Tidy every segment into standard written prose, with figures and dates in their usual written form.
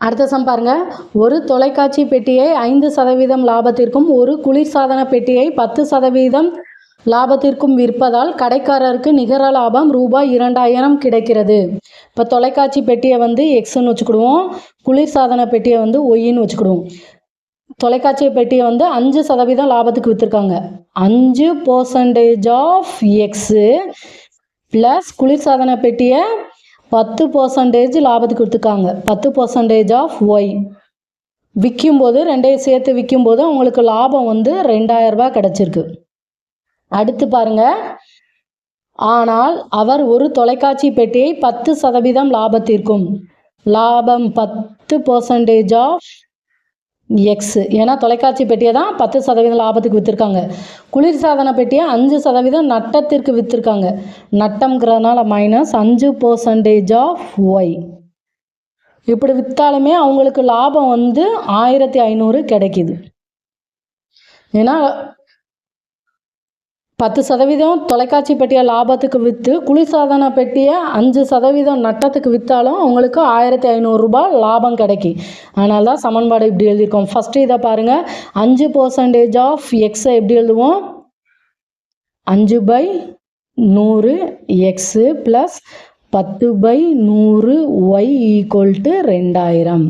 அடுத்த சம் பாருங்க. ஒரு தொலைக்காட்சி பெட்டியை 5% லாபத்திற்கும் ஒரு குளிர்சாதன பெட்டியை 10% லாபத்திற்கும் விற்பதால் கடைக்காரருக்கு நிகர லாபம் ரூபாய் 2000 கிடைக்கிறது. இப்போ தொலைக்காட்சி பெட்டியை வந்து எக்ஸ்ன்னு வச்சுக்கிடுவோம், குளிர்சாதன பெட்டியை வந்து ஒய்ன்னு வச்சுக்கிடுவோம். தொலைக்காட்சி பெட்டியை வந்து 5% லாபத்துக்கு விற்றுருக்காங்க. 5% ஆஃப் எக்ஸு ப்ளஸ் குளிர்சாதன பெட்டியை 10% லாபத்துக்கு விற்றுருக்காங்க. 10% ஆஃப் ஒய் விற்கும்போது ரெண்டையும் சேர்த்து விற்கும்போது அவங்களுக்கு லாபம் வந்து 2000 ரூபாய் கிடச்சிருக்கு. அடுத்து பாருங்க. ஆனால் அவர் ஒரு தொலைக்காட்சி பெட்டியை 10% லாபத்திற்கும் லாபம் 10% ஆஃப் எக்ஸ், ஏன்னா தொலைக்காட்சி பெட்டியை தான் 10% லாபத்துக்கு விற்றுருக்காங்க. குளிர்சாதன பெட்டியை 5% நட்டத்திற்கு விற்றுருக்காங்க. நட்டம்ங்கிறதுனால மைனஸ் 5% ஆஃப் ஒய். இப்படி விற்றாலுமே அவங்களுக்கு லாபம் வந்து 1500 கிடைக்கிது. ஏன்னா 10% தொலைக்காட்சி பெட்டியை லாபத்துக்கு விற்று குளிர்சாதன பெட்டியை 5% நட்டத்துக்கு விற்றாலும் அவங்களுக்கு 1500 ரூபாய் லாபம் கிடைக்கி. அதனால தான் சமன்பாடு இப்படி எழுதியிருக்கோம். ஃபஸ்ட்டு இதை பாருங்கள். 5% ஆஃப் எக்ஸை எப்படி எழுதுவோம்? 5/100 x plus 10/100 y equal to 2000.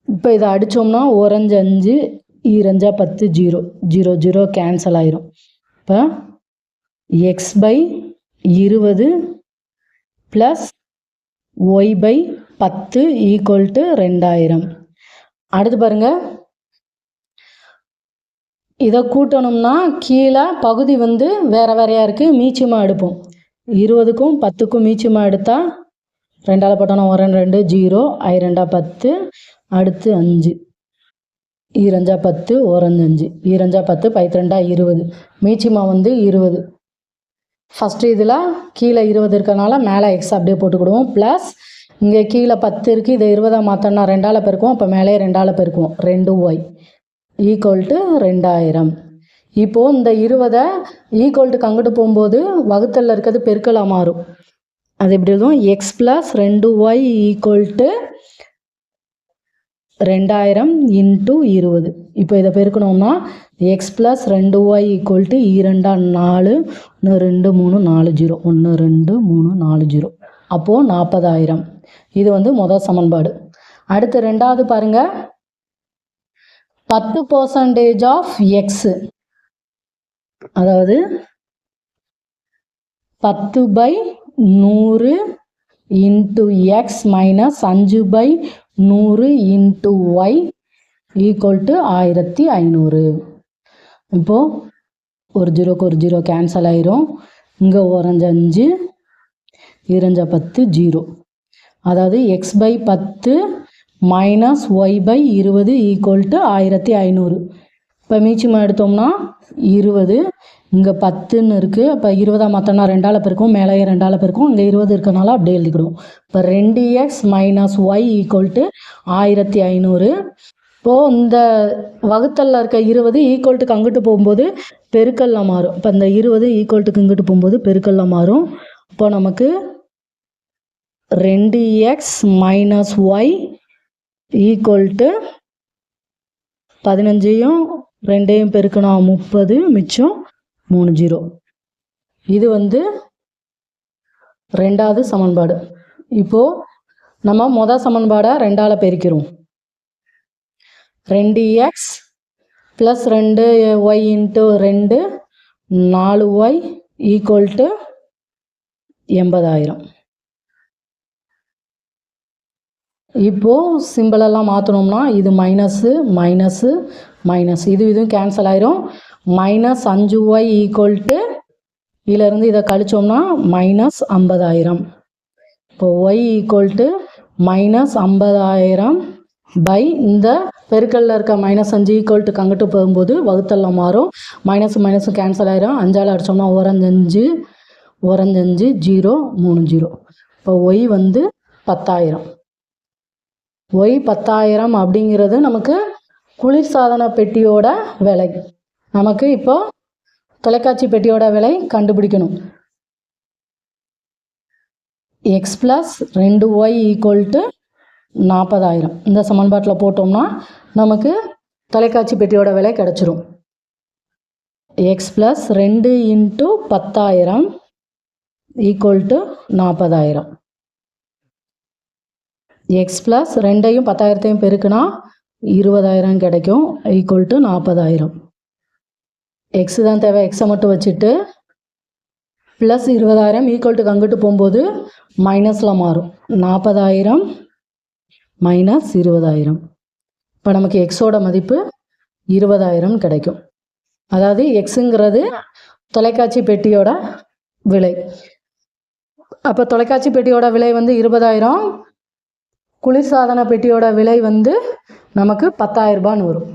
இப்போ இதை அடித்தோம்னா 5 2 10 0 0 0 கேன்சல் ஆயிரும். இப்போ x/20 plus y/10 equal to 2000. அடுத்து பாருங்கள். இதை கூட்டணும்னா கீழே பகுதி வந்து வேறு வேறையாக இருக்குது, மீச்சமாக எடுப்போம். 20க்கும் 10க்கும் மீச்சமாக எடுத்தால் 2ஆல் போட்டோன்னா 1 2 0 2 10 அடுத்து 5 2 10 1 5 2 10 2 20 மீச்சமாக வந்து 20. ஃபஸ்ட்டு இதில் கீழே 20 இருக்கனால மேலே எக்ஸ் அப்படியே போட்டுக்கிடுவோம். ப்ளஸ் இங்கே கீழே 10 இருக்குது, இதை 20 மாற்றோன்னா 2ஆல் பெருக்குவோம். அப்போ மேலே 2ஆல் பெருக்குவோம். 2y equal to 2000. இப்போது இந்த 20 ஈக்குவல் டு அங்கிட்டு போகும்போது வகுத்தலில் இருக்கிறது பெருக்கலாக மாறும். அது எப்படி எழுதுவோம்? X plus 2y equal to 2000 into 20. இப்போ இதை பெருக்கணும்னா x plus 2y equal to 2 4 1 2 3 4 0 1 2 3 4 0. அப்போது 40,000. இது வந்து முதல் சமன்பாடு. அடுத்து ரெண்டாவது பாருங்கள். 10% ஆஃப் எக்ஸு, அதாவது 10/100 into x minus 5/100 into y equal to 1500. இப்போது ஒரு 0க்கு ஒரு 0 கேன்சல் ஆயிரும். இங்கே 5 2 10 0, அதாவது x/10 minus y/20 equal to 1500. இப்போ மீச்சமாக எடுத்தோம்னா 20, இங்கே 10ன்னு இருக்குது. அப்போ 20 மாற்றோன்னா 2ஆல் பெருக்கும், மேலே 2ஆல் பெருக்கும், இங்கே 20 இருக்கனால அப்படியே எழுதிக்கிடுவோம். இப்போ 2x minus y equal to 1500. இப்போது இந்த வகுத்தலில் இருக்க 20 ஈக்குவல் டு அங்கிட்டு போகும்போது பெருக்கல்ல மாறும். இப்போ இந்த 20 ஈக்குவல் டு இங்கிட்டு போகும்போது பெருக்கல்ல மாறும். இப்போ நமக்கு 2x minus y equal to 15யும் 2யும் பெருக்கினா 30, மிச்சம் 3 0. இது வந்து ரெண்டாவது சமன்பாடு. இப்போது நம்ம முதல் சமன்பாடை 2ஆல் பெருக்கிறோம். 2x plus 2y into 2 4y equal to 80,000. இப்போது சிம்பிளெல்லாம் மாற்றணும்னா இது மைனஸு மைனஸு மைனஸ், இதுவும் கேன்சல் ஆயிரும். மைனஸ் 5y ஈக்குவல் டு இதிலேருந்து இதை கழிச்சோம்னா மைனஸ் 50,000. இப்போ y equal to minus 50,000 by இந்த பெருக்கல்ல இருக்க -5 ஈக்குவல் டு அங்கிட்டு போகும்போது வகுத்தலில் மாறும். மைனஸ் மைனஸும் கேன்சல் ஆயிரும். 5ஆல் அடித்தோம்னா 5 5 0 3 0. இப்போ ஒய் வந்து 10,000. ஒய் 10,000 அப்படிங்கிறது நமக்கு குளிர்சாதன பெட்டியோட விலை. நமக்கு இப்போ தொலைக்காட்சி பெட்டியோட விலை கண்டுபிடிக்கணும். X plus 2y equal to 40,000. இந்த சமன்பாட்டில் போட்டோம்னா நமக்கு தொலைக்காட்சி பெட்டியோட விலை கிடச்சிரும். X plus 2 × 10,000 = 40,000. எக்ஸ் ப்ளஸ் 2ஐயும் 10,000ஐயும் பெருக்குனா 20,000 கிடைக்கும் = 40,000. எக்ஸ் தான் தேவை, எக்ஸை மட்டும் வச்சுட்டு ப்ளஸ் 20,000 ஈக்குவல்ட்டுக்கு அங்கிட்டு போகும்போது மைனஸில் மாறும். 40,000 மைனஸ் 20,000. இப்போ நமக்கு எக்ஸோட மதிப்பு 20,000 கிடைக்கும். அதாவது எக்ஸுங்கிறது தொலைக்காட்சி பெட்டியோட விலை. அப்போ தொலைக்காட்சி பெட்டியோட விலை வந்து 20,000, குளிர்சாதன பெட்டியோட விலை வந்து நமக்கு 10,000 ரூபான்னு வரும்.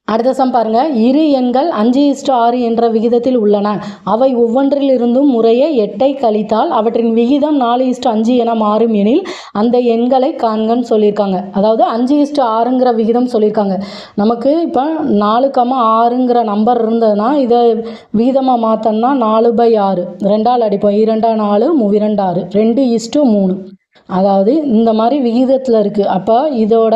அடுத்த சம் பாருங்க. இரு எண்கள் 5:6 என்ற விகிதத்தில் உள்ளன. அவை ஒவ்வொன்றிலிருந்தும் முறையே 8ஐ கழித்தால் அவற்றின் விகிதம் 4:5 என மாறும் எனில் அந்த எண்களை காண்கன்னு சொல்லியிருக்காங்க. அதாவது 5:6ங்கிற விகிதம் சொல்லியிருக்காங்க. நமக்கு இப்போ 4,6ங்கிற நம்பர் இருந்ததுன்னா இதை விகிதமாக மாற்றோம்னா 4/6 2ஆல் அடிப்போம். 2 4 3 2 6 2:3. அதாவது இந்த மாதிரி விகிதத்தில் இருக்குது. அப்போ இதோட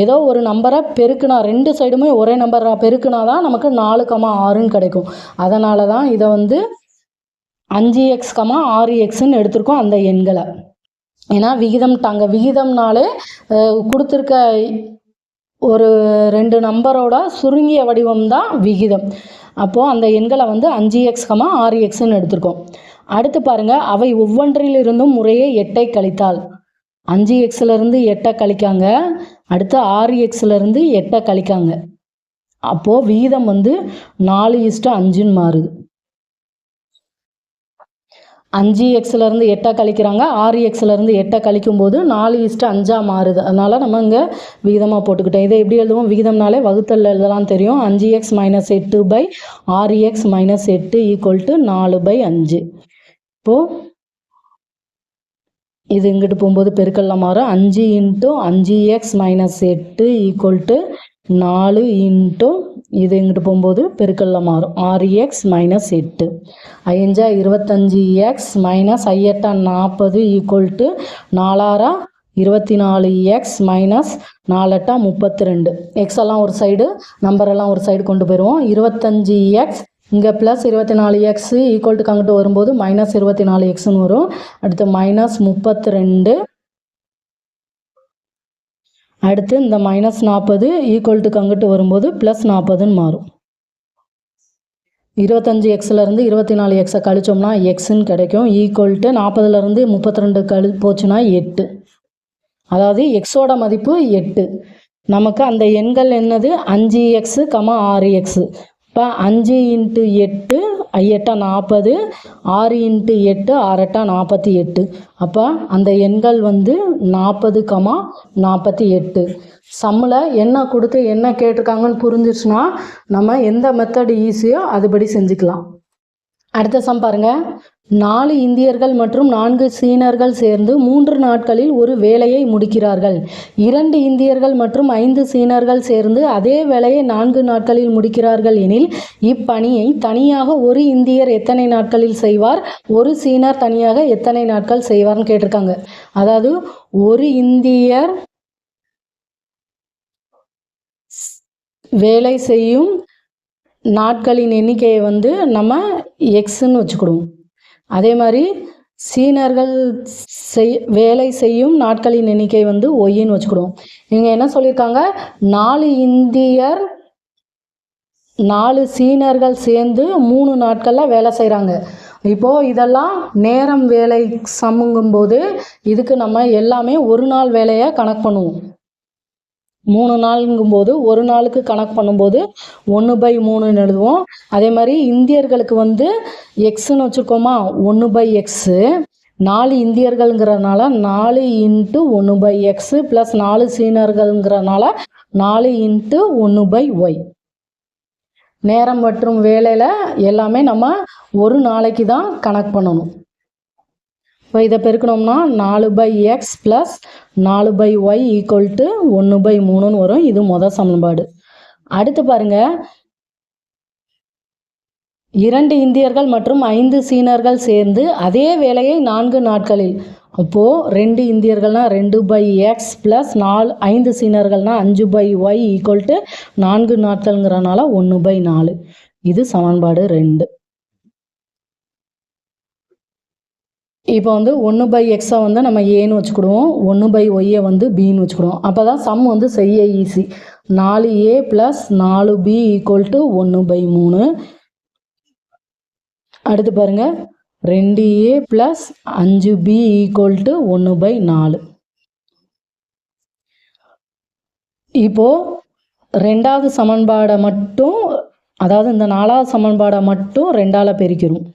ஏதோ ஒரு நம்பரை பெருக்குனா, ரெண்டு சைடுமே ஒரே நம்பரை பெருக்குனா தான் நமக்கு 4,6ன்னு கிடைக்கும். அதனால தான் இதை வந்து 5x, 6xன்னு எடுத்திருக்கோம் அந்த எண்களை. ஏன்னா விகிதம்னாலே கொடுத்துருக்க ஒரு 2 நம்பரோட சுருங்கிய வடிவம் தான் விகிதம். அப்போது அந்த எண்களை வந்து 5x, 6xன்னு எடுத்திருக்கோம். அடுத்து பாருங்க, அவை ஒவ்வொன்றிலிருந்தும் முறையே 8ஐ கழித்தால் 5xலேருந்து 8ஐ கழிக்காங்க, அடுத்து 6xலேருந்து 8ஐ கழிக்காங்க. அப்போது விகிதம் வந்து 4:5ன்னு மாறுது. 5xலேருந்து 8ஐ கழிக்கிறாங்க, 6xலேருந்து 8ஐ கழிக்கும்போது 4:5 மாறுது. அதனால் நம்ம இங்கே விகிதமாக போட்டுக்கிட்டோம். இதை எப்படி எழுதுவோம்? விகிதம்னாலே வகுத்தல் எழுதலாம் தெரியும். 5x - 8/6x - 8 = 4/5. இப்போது இது இங்கிட்டு போகும்போது பெருக்கல்ல மாறும். 5 × 5x - 8 = 4 இது இங்கிட்டு போகும்போது பெருக்கல்ல மாறும். 6x - 8 5 25x - 5 8 40 = 4 24x - 4 32. எக்ஸ் எல்லாம் ஒரு சைடு, நம்பரெல்லாம் ஒரு சைடு கொண்டு போயிடுவோம். 25x இங்கே ப்ளஸ் 24x ஈக்குவல்ட்டுக்கு அங்கிட்டு வரும்போது மைனஸ் 24xன்னு வரும். அடுத்து மைனஸ் 32. அடுத்து இந்த மைனஸ் 40 ஈக்குவல்ட்டுக்கு அங்கிட்டு வரும்போது ப்ளஸ் 40ன்னு மாறும். 25xலேருந்து 24xை கழிச்சோம்னா எக்ஸ்ன்னு கிடைக்கும். ஈக்குவல்ட்டு 40லேருந்து 32 போச்சுன்னா 8. அதாவது எக்ஸோட மதிப்பு 8. நமக்கு அந்த எண்கள் என்னது? 5x, 6x. இப்போ 5 × 8 8 40, 6 × 8 6 48. அப்போ அந்த எண்கள் வந்து 40, 48. சம்மில் என்ன கொடுத்து என்ன கேட்டிருக்காங்கன்னு புரிஞ்சிச்சுன்னா நம்ம எந்த மெத்தட் ஈஸியோ அதுபடி செஞ்சுக்கலாம். அடுத்த சம் பாருங்கள். 4 இந்தியர்கள் மற்றும் 4 சீனர்கள் சேர்ந்து 3 நாட்களில் ஒரு வேலையை முடிக்கிறார்கள். 2 இந்தியர்கள் மற்றும் 5 சீனர்கள் சேர்ந்து அதே வேலையை 4 நாட்களில் முடிக்கிறார்கள் எனில் இப்பணியை தனியாக ஒரு இந்தியர் எத்தனை நாட்களில் செய்வார், ஒரு சீனர் தனியாக எத்தனை நாட்கள் செய்வார்னு கேட்டிருக்காங்க. அதாவது ஒரு இந்தியர் வேலை செய்யும் நாட்களின் எண்ணிக்கையை வந்து நம்ம எக்ஸ்ன்னு வச்சுக்கிடுவோம். அதே மாதிரி சீனர்கள் வேலை செய்யும் நாட்களின் எண்ணிக்கை வந்து ஒய்ன்னு வச்சுக்கிடுவோம். இவங்க என்ன சொல்லியிருக்காங்க? 4 இந்தியர் 4 சீனர்கள் சேர்ந்து 3 நாட்களில் வேலை செய்கிறாங்க. இப்போது இதெல்லாம் நேரம் வேலை சம்முங்கும்போது இதுக்கு நம்ம எல்லாமே ஒரு நாள் வேலையை கணக்கு பண்ணுவோம். 3 நாளுங்கும்போது ஒரு நாளுக்கு கணக்கு பண்ணும்போது 1/3ன்னு எழுதுவோம். அதே மாதிரி இந்தியர்களுக்கு வந்து எக்ஸ்ன்னு வச்சுருக்கோமா, 1/x. 4 இந்தியர்கள்ங்கிறதுனால 4 × 1/x plus 4 சீனர்கள்ங்கிறதுனால 4 × 1/y. நேரம் மற்றும் வேலையில் எல்லாமே நம்ம ஒரு நாளைக்கு தான் கணக்கு பண்ணணும். இப்போ இதை பெருக்கணும்னா 4/x ப்ளஸ் 4/y = 1/3ன்னு வரும். இது முதல் சமன்பாடு. அடுத்து பாருங்க, 2 இந்தியர்கள் மற்றும் 5 சீனர்கள் சேர்ந்து அதே வேலையை 4 நாட்களில். அப்போது 2 இந்தியர்கள்னால் 2/x ப்ளஸ் 5 சீனர்கள்னால் 5/y ஈக்குவல் 4 நாட்கள்ங்கிறனால 1/4. இது சமன்பாடு 2. இப்போ 1/xஐ நம்ம ஏன்னு வச்சுக்கிடுவோம், 1/yஐ பின்னு வச்சுக்கிடுவோம். அப்போ தான் சம் செய்ய easy. 4a plus 4b equal 1/3. அடுத்து பாருங்கள், 2a ப்ளஸ் 5b ஈக்குவல் 1/4. இப்போது 2வது சமன்பாடை மட்டும், அதாவது இந்த 4வது சமன்பாடை மட்டும் 2ஆல் பெருக்கிறோம்.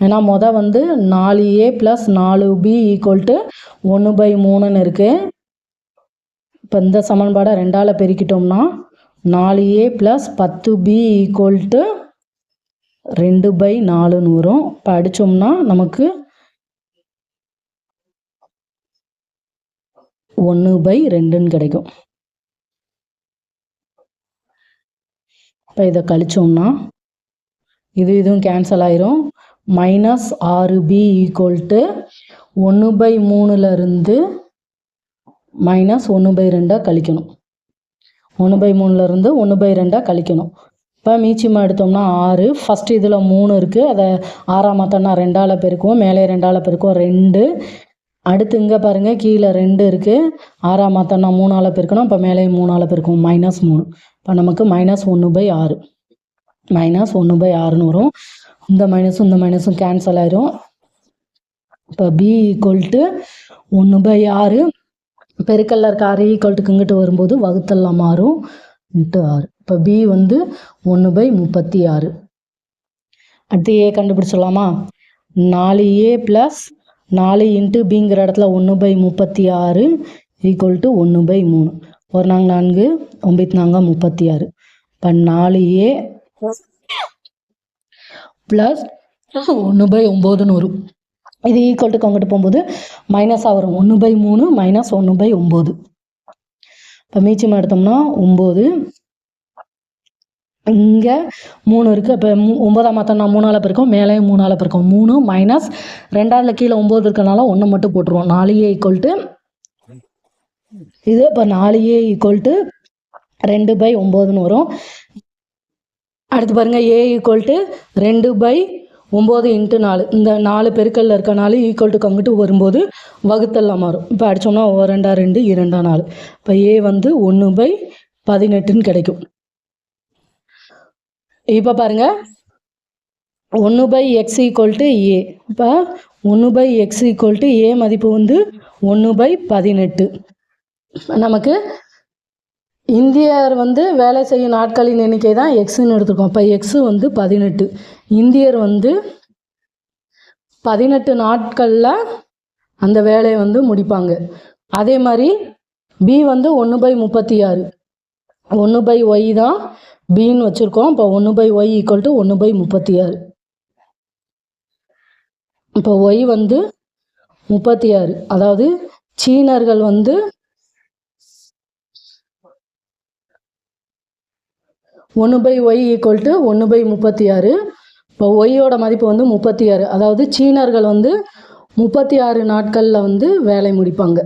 ஏன்னா 4a ப்ளஸ் 4b ஈக்குவல் 1/3ன்னு இருக்குது. இப்போ இந்த சமன்பாடை 2ஆல் பெருக்கிட்டோம்னா 4a ப்ளஸ் 10b ஈக்குவல் 2/4ன்னு வரும். இப்போ அடித்தோம்னா நமக்கு 1/2ன்னு கிடைக்கும். இப்போ இதை கழிச்சோம்னா இதுவும் கேன்சல் ஆயிரும். -6b ஈக்குவல் 1/3லேருந்து -1/2 கழிக்கணும். 1/3லேருந்து 1/2 கழிக்கணும். இப்போ மீச்சமாக எடுத்தோம்னா 6. ஃபஸ்ட்டு இதில் 3 இருக்குது, அதை 6ஆக மாற்றோம்னா 2ஆல் பெருக்குவோம், மேலே 2ஆல் பெருக்குவோம் 2. அடுத்து இங்கே பாருங்கள், கீழே 2 இருக்குது, 6ஆக மாற்றோம்னா 3ஆல் பெருக்கணும், இப்போ மேலே 3ஆல் பெருக்குவோம், -3. இப்போ நமக்கு -1/6 -1/6ன்னு வரும். இந்த மைனஸும் கேன்சல் ஆயிரும். இப்போ b ஈக்குவல் 1/6, பெருக்கல்ல இருக்க 6 ஈக்குவல்ட்டுக்கு இங்கிட்டு வரும்போது வகுத்தல்ல மாறும், × 6. இப்போ b 1/36. அடுத்து a கண்டுபிடிச்சிடலாமா? 4a ப்ளஸ் 4 × bங்கிற இடத்துல 1/36 ஈக்குவல் 1/3. 1 4 9 36. இப்போ 4a ப்ளஸ் 1/9ன்னு வரும். இது ஈக்குவல்ட்டுக்கு அங்கிட்டு போகும்போது மைனஸாக வரும், 1/3 - 1/9. இப்போ மீச்சமாக எடுத்தோம்னா 9. இங்கே 3 இருக்குது, இப்போ 9ஆக மாற்றோம்னா 3ஆல் பெருக்கும், மேலே 3ஆல் பெருக்கும், 3 மைனஸ் 2ஆல் கீழே 9 இருக்கனால 1 மட்டும் போட்டுருவோம். 4a ஈக்குவல் இது. இப்போ 4a ஈக்குவல் 2/9ன்னு வரும். அடுத்து பாருங்கள், a ஈக்குவல் 2/9 × 4. இந்த 4 பெருக்கல்ல இருக்க 4 ஈக்குவல்ட்டுக்கு அங்கிட்டு வரும்போது வகுத்தல்லாம் மாறும். இப்போ அடித்தோம்னா 2 2 2 4. இப்போ a 1/18ன்னு கிடைக்கும். இப்போ பாருங்கள், 1/x ஈக்குவல் a. இப்போ 1/x ஈக்குவல் a மதிப்பு 1/18. நமக்கு இந்தியர் வேலை செய்யும் நாட்களின் எண்ணிக்கை தான் எக்ஸ்ன்னு எடுத்துருக்கோம். இப்போ எக்ஸு 18, இந்தியர் 18 நாட்களில் அந்த வேலையை முடிப்பாங்க. அதே மாதிரி பி 1/36, 1/y தான் பின்னு வச்சுருக்கோம். இப்போ 1/y ஈக்குவல் 1/36. இப்போ ஒய் 36, அதாவது சீனர்கள் 1/y ஈக்குவல் 1/36. இப்போ ஒய்யோட மதிப்பு 36, அதாவது சீனர்கள் 36 நாட்களில் வேலை முடிப்பாங்க.